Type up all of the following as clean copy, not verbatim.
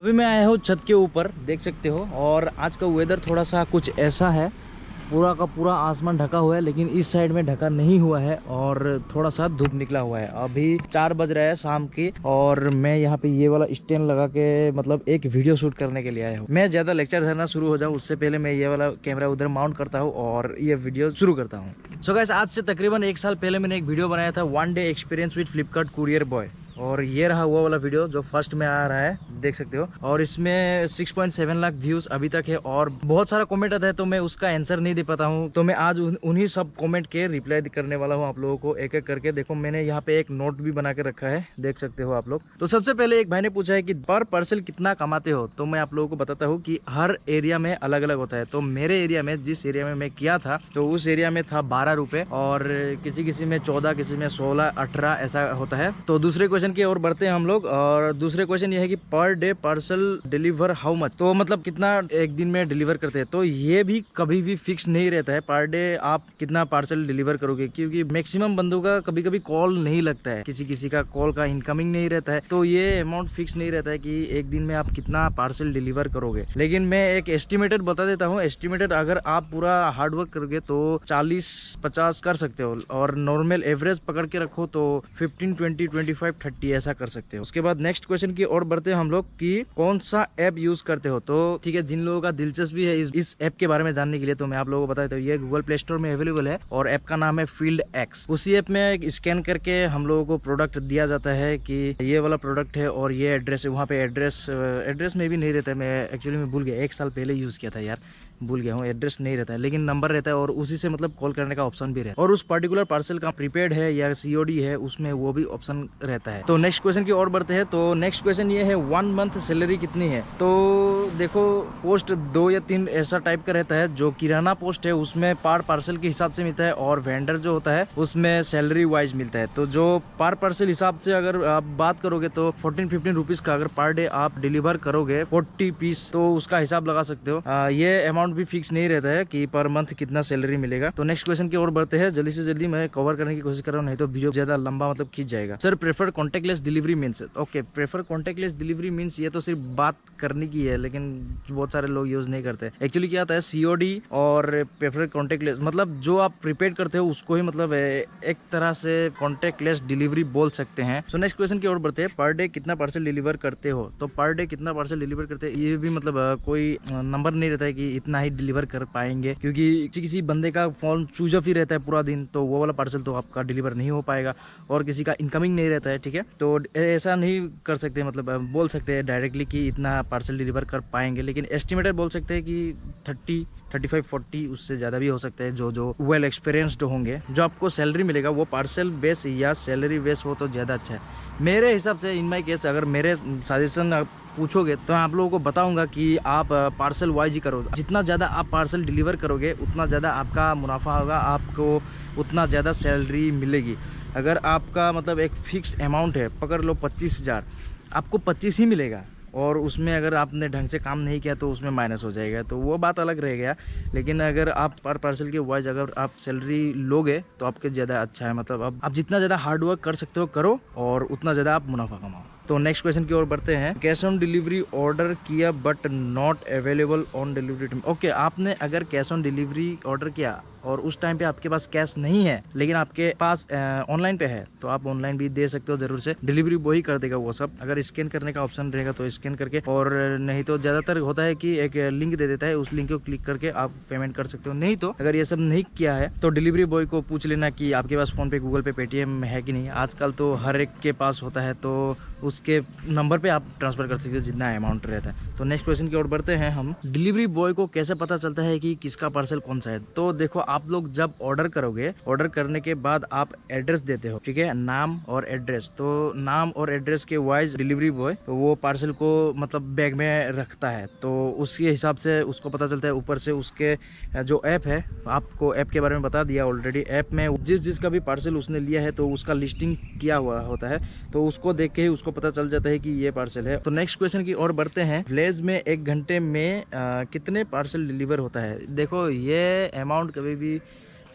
अभी मैं आया हूँ छत के ऊपर, देख सकते हो। और आज का वेदर थोड़ा सा कुछ ऐसा है, पूरा का पूरा आसमान ढका हुआ है, लेकिन इस साइड में ढका नहीं हुआ है और थोड़ा सा धूप निकला हुआ है। अभी 4 बज रहा है शाम की और मैं यहाँ पे ये वाला स्टैंड लगा के मतलब एक वीडियो शूट करने के लिए आया हूँ। मैं ज्यादा लेक्चर देना शुरू हो जाऊँ उससे पहले मैं ये वाला कैमरा उधर माउंट करता हूँ और ये वीडियो शुरू करता हूँ। सो गाइस, आज से तकरीबन 1 साल पहले मैंने एक वीडियो बनाया था, 1 day experience with Flipkart courier boy. और ये रहा वो वाला वीडियो जो फर्स्ट में आ रहा है, देख सकते हो। और इसमें 6.7 लाख व्यूज अभी तक है और बहुत सारा कमेंट आता है, तो मैं उसका आंसर नहीं दे पाता हूँ। तो मैं आज उन्हीं सब कमेंट के रिप्लाई करने वाला हूँ आप लोगों को एक एक करके। देखो, मैंने यहाँ पे एक नोट भी बना के रखा है, देख सकते हो आप लोग। तो सबसे पहले एक भाई ने पूछा है कि पर पार्सल कितना कमाते हो। तो मैं आप लोगों को बताता हूँ कि हर एरिया में अलग अलग होता है। तो मेरे एरिया में, जिस एरिया में मैं किया था, तो उस एरिया में था 12 रुपए और किसी किसी में 14, किसी में 16, 18 ऐसा होता है। तो दूसरे क्वेश्चन की ओर बढ़ते हैं हम लोग। और दूसरे क्वेश्चन ये है कि per day parcel deliver how much. तो मतलब कितना एक दिन में डिलीवर करते हैं। तो ये भी कभी भी फिक्स नहीं रहता है पर डे आप कितना पार्सल डिलीवर करोगे, क्योंकि मैक्सिमम बंदों का कभी कभी कॉल नहीं लगता है, किसी किसी का कॉल का इनकमिंग नहीं रहता है। तो ये अमाउंट फिक्स नहीं रहता है कि एक दिन में आप कितना पार्सल डिलीवर करोगे। लेकिन मैं एक एस्टिमेटेड बता देता हूँ। एस्टिमेटेड अगर आप पूरा हार्ड वर्क करोगे तो 40-50 कर सकते हो, और नॉर्मल एवरेज पकड़ के रखो तो 15, 20, 25, 30 ऐसा कर सकते हो। उसके बाद नेक्स्ट क्वेश्चन की ओर बढ़ते हैं हम लोग कि कौन सा ऐप यूज करते हो। तो ठीक है, जिन लोगों का दिलचस्पी है इस ऐप के बारे में जानने के लिए, तो मैं आप लोगों को बता देता हूँ। ये गूगल प्ले स्टोर में अवेलेबल है और ऐप का नाम है फील्ड एक्स। उसी ऐप में स्कैन करके हम लोगों को प्रोडक्ट दिया जाता है कि ये वाला प्रोडक्ट है और ये एड्रेस है। वहाँ पे एड्रेस में भी नहीं रहता है। मैं एक्चुअली में भूल गया, 1 साल पहले यूज किया था यार, भूल गया हूँ। एड्रेस नहीं रहता है, लेकिन नंबर रहता है और उसी से मतलब कॉल करने का ऑप्शन भी रहता है। और उस पर्टिकुलर पार्सल का प्रीपेड है या सीओडी है, उसमें वो भी ऑप्शन रहता है। तो नेक्स्ट क्वेश्चन की ओर बढ़ते हैं। तो नेक्स्ट क्वेश्चन ये है 1 मंथ सैलरी कितनी है। तो देखो, पोस्ट 2 या 3 ऐसा टाइप का रहता है। जो किराना पोस्ट है उसमें पर पार्सल के हिसाब से मिलता है और वेंडर जो होता है उसमें सैलरी वाइज मिलता है। तो जो पर पार्सल हिसाब से अगर आप बात करोगे तो 14-15 रुपीज का अगर पर डे आप डिलीवर करोगे 40 पीस, तो उसका हिसाब लगा सकते हो। ये अमाउंट भी फिक्स नहीं रहता है कि पर मंथ कितना सैलरी मिलेगा। तो नेक्स्ट क्वेश्चन की ओर बढ़ते हैं। जल्दी से जल्दी मैं कवर करने की कोशिश कर रहा हूँ, नहीं तो वीडियो ज्यादा लंबा मतलब खींच जाएगा। Sir, prefer contact lens delivery means. Okay, prefer contact lens delivery means ये तो सिर्फ बात करने की है, लेकिन बहुत सारे लोग यूज नहीं करते। एक्चुअली क्या आता है, सीओडी और प्रेफर कॉन्टेक्टलेस मतलब जो आप प्रीपेड करते हो उसको ही मतलब एक तरह से कॉन्टेक्टलेस डिलीवरी बोल सकते हैं। सो नेक्स्ट क्वेश्चन की ओर बढ़ते हैं। पर डे कितना पार्सल डिलीवर करते हो। तो पर डे कितना पार्सल डिलीवर करते हैं, ये भी मतलब कोई नंबर नहीं रहता है कि इतना ही डिलीवर कर पाएंगे, क्योंकि किसी बंदे का फोन स्विच ऑफ ही रहता है पूरा दिन, तो वो वाला पार्सल तो आपका डिलीवर नहीं हो पाएगा। और किसी का इनकमिंग नहीं रहता है, ठीक है। तो ऐसा नहीं कर सकते, मतलब बोल सकते हैं डायरेक्टली कि इतना पार्सल डिलीवर कर पाएंगे, लेकिन एस्टिमेटेड बोल सकते हैं कि 30, 35, 40 उससे ज़्यादा भी हो सकते हैं। जो वेल एक्सपीरियंस्ड होंगे। जो आपको सैलरी मिलेगा वो पार्सल बेस या सैलरी बेस हो तो ज़्यादा अच्छा है मेरे हिसाब से। इन माई केस अगर मेरे सजेशन पूछोगे तो आप लोगों को बताऊंगा कि आप पार्सल वाइज ही करो। जितना ज़्यादा आप पार्सल डिलीवर करोगे उतना ज़्यादा आपका मुनाफा होगा, आपको उतना ज़्यादा सैलरी मिलेगी। अगर आपका मतलब एक फिक्स अमाउंट है, पकड़ लो 25,000, आपको 25 ही मिलेगा। और उसमें अगर आपने ढंग से काम नहीं किया तो उसमें माइनस हो जाएगा, तो वो बात अलग रह गया। लेकिन अगर आप पर पार्सल के वाइज अगर आप सैलरी लोगे तो आपके ज़्यादा अच्छा है। मतलब आप जितना ज़्यादा हार्ड वर्क कर सकते हो करो और उतना ज़्यादा आप मुनाफा कमाओ। तो नेक्स्ट क्वेश्चन की ओर बढ़ते हैं। कैश ऑन डिलीवरी ऑर्डर किया but not available on delivery time. Okay, आपने अगर कैश ऑन डिलीवरी ऑर्डर किया और उस टाइम पे आपके पास कैश नहीं है, लेकिन आपके पास ऑनलाइन पे है, तो आप ऑनलाइन भी दे सकते हो जरूर से। डिलीवरी बॉय ही कर देगा वो सब। अगर स्कैन करने का ऑप्शन रहेगा तो स्कैन करके, और नहीं तो ज्यादातर होता है कि एक लिंक दे देता है, उस लिंक को क्लिक करके आप पेमेंट कर सकते हो। नहीं तो अगर ये सब नहीं किया है तो डिलीवरी बॉय को पूछ लेना कि आपके पास फोन पे, गूगल पे, पेटीएम है कि नहीं। आजकल तो हर एक के पास होता है, तो उसके नंबर पे आप ट्रांसफर कर सकते हो जितना अमाउंट रहता है। तो नेक्स्ट क्वेश्चन की ओर बढ़ते हैं हम। डिलीवरी बॉय को कैसे पता चलता है कि किसका पार्सल कौन सा है। तो देखो, आप लोग जब ऑर्डर करोगे, ऑर्डर करने के बाद आप एड्रेस देते हो, ठीक है, नाम और एड्रेस। तो नाम और एड्रेस के वाइज डिलीवरी बॉय वो पार्सल को मतलब बैग में रखता है, तो उसके हिसाब से उसको पता चलता है। ऊपर से उसके जो ऐप है, आपको ऐप के बारे में बता दिया ऑलरेडी। ऐप में जिसका भी पार्सल उसने लिया है तो उसका लिस्टिंग किया हुआ होता है, तो उसको देख के ही उसको पता चल जाता है कि ये पार्सल है। तो नेक्स्ट क्वेश्चन की ओर बढ़ते हैं। विलेज में 1 घंटे में कितने पार्सल डिलीवर होता है। देखो, ये अमाउंट कभी भी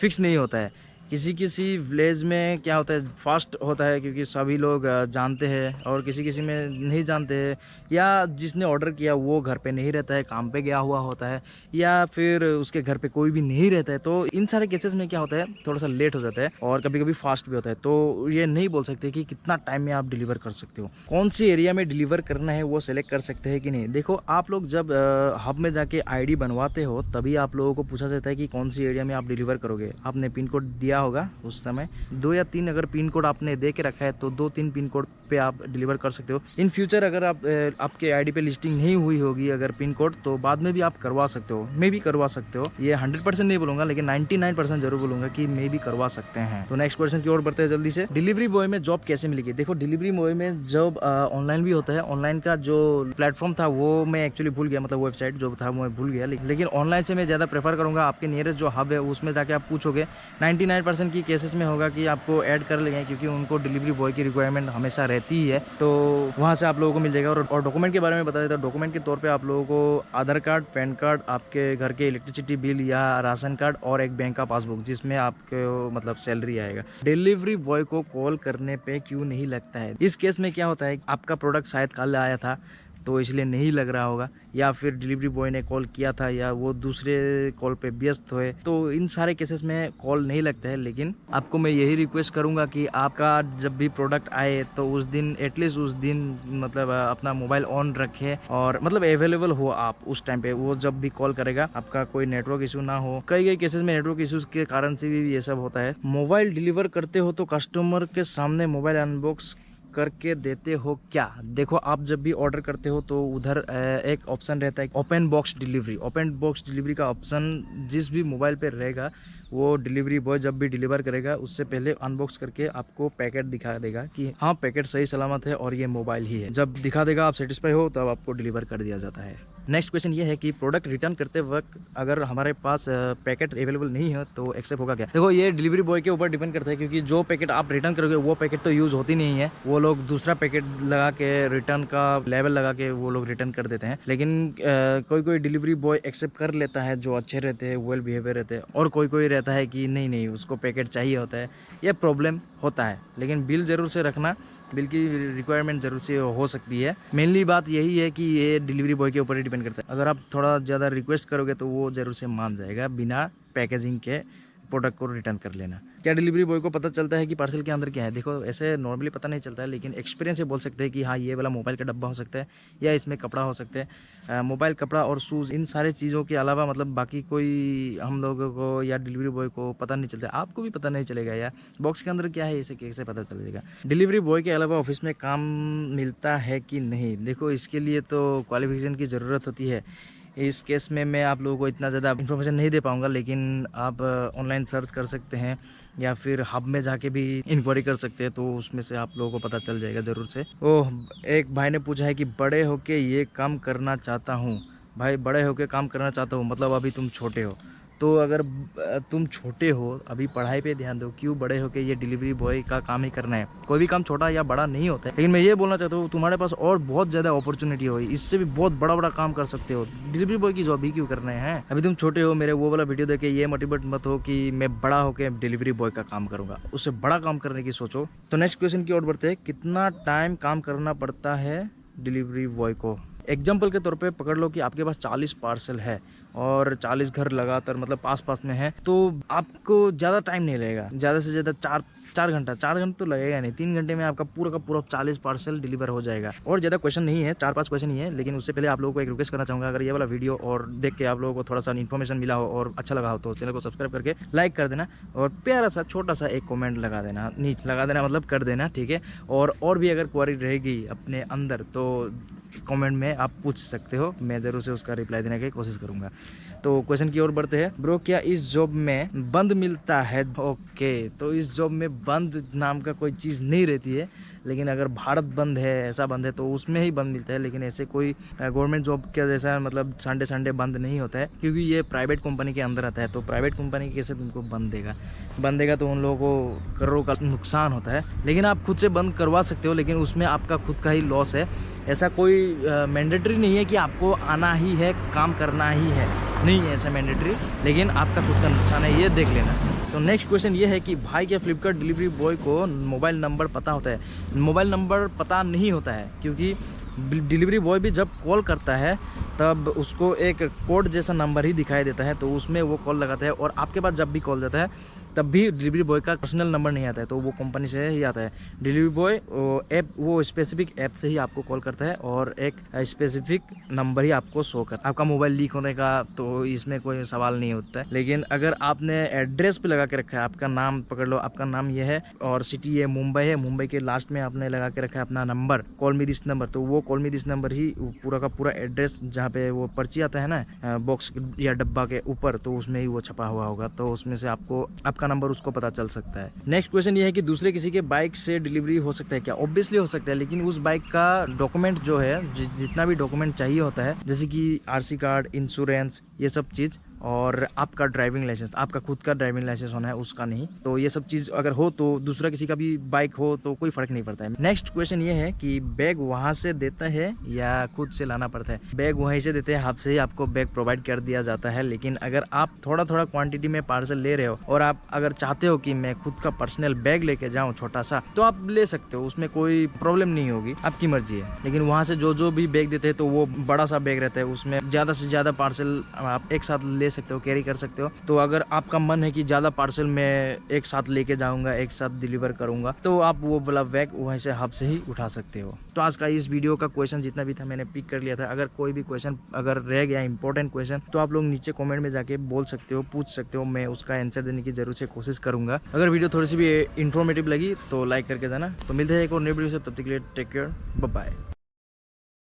फिक्स नहीं होता है किसी किसी विलेज में क्या होता है फास्ट होता है क्योंकि सभी लोग जानते हैं, और किसी किसी में नहीं जानते हैं, या जिसने ऑर्डर किया वो घर पे नहीं रहता है, काम पे गया हुआ होता है, या फिर उसके घर पे कोई भी नहीं रहता है। तो इन सारे केसेस में क्या होता है थोड़ा सा लेट हो जाता है और कभी कभी फास्ट भी होता है। तो ये नहीं बोल सकते कि कितना टाइम में आप डिलीवर कर सकते हो, कौन सी एरिया में डिलीवर करना है वो सेलेक्ट कर सकते हैं कि नहीं। देखो आप लोग जब हब में जाके आईडी बनवाते हो तभी आप लोगों को पूछा जाता है कि कौन सी एरिया में आप डिलीवर करोगे। आपने पिन कोड दिया होगा उस समय 2 या 3 अगर पिन कोड आपने दे के रखा है तो 2-3 पिन कोड पे आप डिलीवर कर सकते हो। इन फ्यूचर अगर आप आपके आईडी पे लिस्टिंग नहीं हुई होगी अगर पिन कोड, तो बाद में भी आप करवा सकते हो, मे भी करवा सकते हो। ये 100% नहीं बोलूंगा लेकिन 99% जरूर बोलूंगा कि मे भी करवा सकते हैं। तो नेक्स्ट क्वेश्चन की ओर बढ़ते हैं जल्दी से। डिलीवरी बॉय में जॉब कैसे मिलेगी? देखो डिलीवरी बॉय में जॉब ऑनलाइन भी होता है। ऑनलाइन का जो प्लेटफॉर्म था वो मैं एक्चुअली भूल गया, मतलब वेबसाइट जो था मैं भूल गया, लेकिन ऑनलाइन से मैं ज़्यादा प्रेफर करूंगा। आपके नियरेस्ट जो हब है उसमें जाके आप पूछोगे, 99% की केसेस में होगा कि आपको ऐड कर लेंगे क्योंकि उनको डिलीवरी बॉय की रिक्वायरमेंट हमेशा रहती ही है। तो वहाँ से आप लोगों को मिल जाएगा। और डॉक्यूमेंट के बारे में बता देता हूँ। डॉक्यूमेंट के तौर पे आप लोगों को आधार कार्ड, पैन कार्ड, आपके घर के इलेक्ट्रिसिटी बिल या राशन कार्ड और एक बैंक का पासबुक जिसमें आपको मतलब सैलरी आएगा। डिलीवरी बॉय को कॉल करने पे क्यों नहीं लगता है? इस केस में क्या होता है, आपका प्रोडक्ट शायद कल आया था तो इसलिए नहीं लग रहा होगा, या फिर डिलीवरी बॉय ने कॉल किया था या वो दूसरे कॉल पे व्यस्त हुए, तो इन सारे केसेस में कॉल नहीं लगता है। लेकिन आपको मैं यही रिक्वेस्ट करूंगा कि आपका जब भी प्रोडक्ट आए तो उस दिन एटलीस्ट उस दिन मतलब अपना मोबाइल ऑन रखें और मतलब अवेलेबल हो आप उस टाइम पे। वो जब भी कॉल करेगा आपका कोई नेटवर्क इशू ना हो। कई केसेस में नेटवर्क इश्यूज के कारण से भी ये सब होता है। मोबाइल डिलीवर करते हो तो कस्टमर के सामने मोबाइल अनबॉक्स करके देते हो क्या? देखो आप जब भी ऑर्डर करते हो तो उधर एक ऑप्शन रहता है open box delivery. Open box delivery का ऑप्शन जिस भी मोबाइल पे रहेगा वो डिलीवरी बॉय जब भी डिलीवर करेगा उससे पहले अनबॉक्स करके आपको पैकेट दिखा देगा कि हाँ पैकेट सही सलामत है और ये मोबाइल ही है। जब दिखा देगा आप सेटिस्फाई हो तब आपको डिलीवर कर दिया जाता है। नेक्स्ट क्वेश्चन ये है कि प्रोडक्ट रिटर्न करते वक्त अगर हमारे पास पैकेट अवेलेबल नहीं है तो एक्सेप्ट होगा क्या? देखो ये डिलीवरी बॉय के ऊपर डिपेंड करता है क्योंकि जो पैकेट आप रिटर्न करोगे वो पैकेट तो यूज होती नहीं है। वो लोग दूसरा पैकेट लगा के रिटर्न का लेवल लगा के वो लोग रिटर्न कर देते हैं। लेकिन कोई डिलीवरी बॉय एक्सेप्ट कर लेता है जो अच्छे रहते हैं, वेल बिहेवियर रहते हैं, और कोई रहता है कि नहीं उसको पैकेट चाहिए होता है। ये प्रॉब्लम होता है। लेकिन बिल जरूर से रखना, बिल की रिक्वायरमेंट जरूर से हो सकती है। मेनली बात यही है कि ये डिलीवरी बॉय के ऊपर ही डिपेंड करता है। अगर आप थोड़ा ज़्यादा रिक्वेस्ट करोगे तो वो जरूर से मान जाएगा बिना पैकेजिंग के प्रोडक्ट को रिटर्न कर लेना। क्या डिलीवरी बॉय को पता चलता है कि पार्सल के अंदर क्या है? देखो ऐसे नॉर्मली पता नहीं चलता है, लेकिन एक्सपीरियंस से बोल सकते हैं कि हाँ ये वाला मोबाइल का डब्बा हो सकता है या इसमें कपड़ा हो सकता है। मोबाइल, कपड़ा और शूज़, इन सारे चीज़ों के अलावा मतलब बाकी कोई हम लोगों को या डिलीवरी बॉय को पता नहीं चलता। आपको भी पता नहीं चलेगा यार बॉक्स के अंदर क्या है, इसे कैसे पता चलेगा? डिलीवरी बॉय के अलावा ऑफिस में काम मिलता है कि नहीं? देखो इसके लिए तो क्वालिफिकेशन की ज़रूरत होती है। इस केस में मैं आप लोगों को इतना ज़्यादा इन्फॉर्मेशन नहीं दे पाऊंगा, लेकिन आप ऑनलाइन सर्च कर सकते हैं या फिर हब में जाके भी इंक्वायरी कर सकते हैं, तो उसमें से आप लोगों को पता चल जाएगा ज़रूर से। ओह, एक भाई ने पूछा है कि बड़े होके ये काम करना चाहता हूँ। भाई बड़े होके काम करना चाहता हूँ मतलब अभी तुम छोटे हो। तो अगर तुम छोटे हो अभी पढ़ाई पे ध्यान दो, क्यों बड़े होके ये डिलीवरी बॉय का काम ही करना है? कोई भी काम छोटा या बड़ा नहीं होता है। लेकिन मैं ये बोलना चाहता हूँ तुम्हारे पास और बहुत ज़्यादा अपॉर्चुनिटी हो, इससे भी बहुत बड़ा काम कर सकते हो। डिलीवरी बॉय की जॉब ही क्यों करना है? अभी तुम छोटे हो। मेरे वो वाला वीडियो देख के ये मोटिवेट मत हो कि मैं बड़ा होकर डिलीवरी बॉय का काम करूँगा। उससे बड़ा काम करने की सोचो। तो नेक्स्ट क्वेश्चन की ओर बढ़ते हैं। कितना टाइम काम करना पड़ता है डिलीवरी बॉय को? एग्जाम्पल के तौर पे पकड़ लो कि आपके पास 40 पार्सल है और 40 घर लगातार मतलब पास में है, तो आपको ज़्यादा टाइम नहीं लगेगा। ज़्यादा से ज़्यादा 4 घंटा तो लगेगा नहीं। 3 घंटे में आपका पूरा का पूरा 40 पार्सल डिलीवर हो जाएगा। और ज़्यादा क्वेश्चन नहीं है, 4-5 क्वेश्चन ही है। लेकिन उससे पहले आप लोगों को एक रिक्वेस्ट करना चाहूँगा, अगर ये वाला वीडियो और देख के आप लोगों को थोड़ा सा इन्फॉर्मेशन मिला हो और अच्छा लगा हो तो चैनल को सब्सक्राइब करके लाइक कर देना और प्यारा सा छोटा सा एक कॉमेंट लगा देना, नीचे लगा देना मतलब कर देना, ठीक है। और भी अगर क्वेरी रहेगी अपने अंदर तो कमेंट में आप पूछ सकते हो, मैं ज़रूर से उसका रिप्लाई देने की कोशिश करूँगा। तो क्वेश्चन की ओर बढ़ते हैं। ब्रो क्या इस जॉब में बंद मिलता है? ओके, तो इस जॉब में बंद नाम का कोई चीज़ नहीं रहती है। लेकिन अगर भारत बंद है, ऐसा बंद है तो उसमें ही बंद मिलता है। लेकिन ऐसे कोई गवर्नमेंट जॉब के जैसा मतलब संडे बंद नहीं होता है, क्योंकि ये प्राइवेट कंपनी के अंदर आता है। तो प्राइवेट कंपनी कैसे तुमको बंद देगा तो उन लोगों को करोड़ों का नुकसान होता है। लेकिन आप खुद से बंद करवा सकते हो, लेकिन उसमें आपका खुद का ही लॉस है। ऐसा कोई मैंडेटरी नहीं है कि आपको आना ही है, काम करना ही है, नहीं है ऐसा मैंडेटरी। लेकिन आपका खुद का नुकसान है, ये देख लेना। तो नेक्स्ट क्वेश्चन ये है कि भाई क्या फ्लिपकार्ट डिलीवरी बॉय को मोबाइल नंबर पता होता है? मोबाइल नंबर पता नहीं होता है, क्योंकि डिलीवरी बॉय भी जब कॉल करता है तब उसको एक कोड जैसा नंबर ही दिखाई देता है, तो उसमें वो कॉल लगाता है। और आपके पास जब भी कॉल जाता है तब भी डिलीवरी बॉय का पर्सनल नंबर नहीं आता है, तो वो कंपनी से ही आता है। डिलीवरी बॉय ऐप, वो स्पेसिफिक ऐप से ही आपको कॉल करता है और एक स्पेसिफिक नंबर ही आपको शो करता है। आपका मोबाइल लीक होने का तो इसमें कोई सवाल नहीं होता है, लेकिन अगर आपने एड्रेस पे लगा के रखा है, आपका नाम पकड़ लो, आपका नाम ये है और सिटी है मुंबई के लास्ट में आपने लगा के रखा है अपना number, call me this number, तो वो कॉल मी दिस नंबर ही पूरा का पूरा एड्रेस जहाँ पे वो पर्ची आता है ना बॉक्स या डब्बा के ऊपर, तो उसमें ही वो छपा हुआ होगा, तो उसमें से आपको आपका नंबर उसको पता चल सकता है। नेक्स्ट क्वेश्चन ये है कि दूसरे किसी के बाइक से डिलीवरी हो सकता है क्या? ऑब्वियसली हो सकता है, लेकिन उस बाइक का डॉक्यूमेंट जो है, जितना भी डॉक्यूमेंट चाहिए होता है, जैसे कि आरसी कार्ड, इंश्योरेंस, ये सब चीज़, और आपका ड्राइविंग लाइसेंस, आपका खुद का ड्राइविंग लाइसेंस होना है, उसका नहीं, तो ये सब चीज़ अगर हो तो दूसरा किसी का भी बाइक हो तो कोई फर्क नहीं पड़ता है। नेक्स्ट क्वेश्चन ये है कि बैग वहाँ से देता है या खुद से लाना पड़ता है? बैग वहीं से देते हैं, हाथ से ही आपको बैग प्रोवाइड कर दिया जाता है, लेकिन अगर आप थोड़ा थोड़ा क्वांटिटी में पार्सल ले रहे हो और आप अगर चाहते हो कि मैं खुद का पर्सनल बैग लेके जाऊँ छोटा सा, तो आप ले सकते हो, उसमें कोई प्रॉब्लम नहीं होगी, आपकी मर्जी है। लेकिन वहाँ से जो भी बैग देते हैं तो वो बड़ा सा बैग रहता है, उसमें ज़्यादा से ज़्यादा पार्सल आप एक साथ ले सकते हो, कैरी कर सकते हो। तो अगर आपका मन है कि ज़्यादा पार्सल मैं एक साथ लेके जाऊंगा, एक साथ डिलीवर करूंगा, तो आप वो वाला बैग वहीं से हब से ही उठा सकते हो। तो आज का इस वीडियो का क्वेश्चन जितना भी था मैंने पिक कर लिया था। अगर कोई भी क्वेश्चन अगर रह गया इंपॉर्टेंट क्वेश्चन, तो आप लोग नीचे कमेंट में जाके बोल सकते हो, पूछ सकते हो, मैं उसका आंसर देने की जरूर से कोशिश करूंगा। अगर वीडियो थोड़ी सी भी इन्फॉर्मेटिव लगी तो लाइक करके जाना। तो मिलते हैं एक और नई वीडियो से, तब तक के लिए टेक केयर, बाय बाय।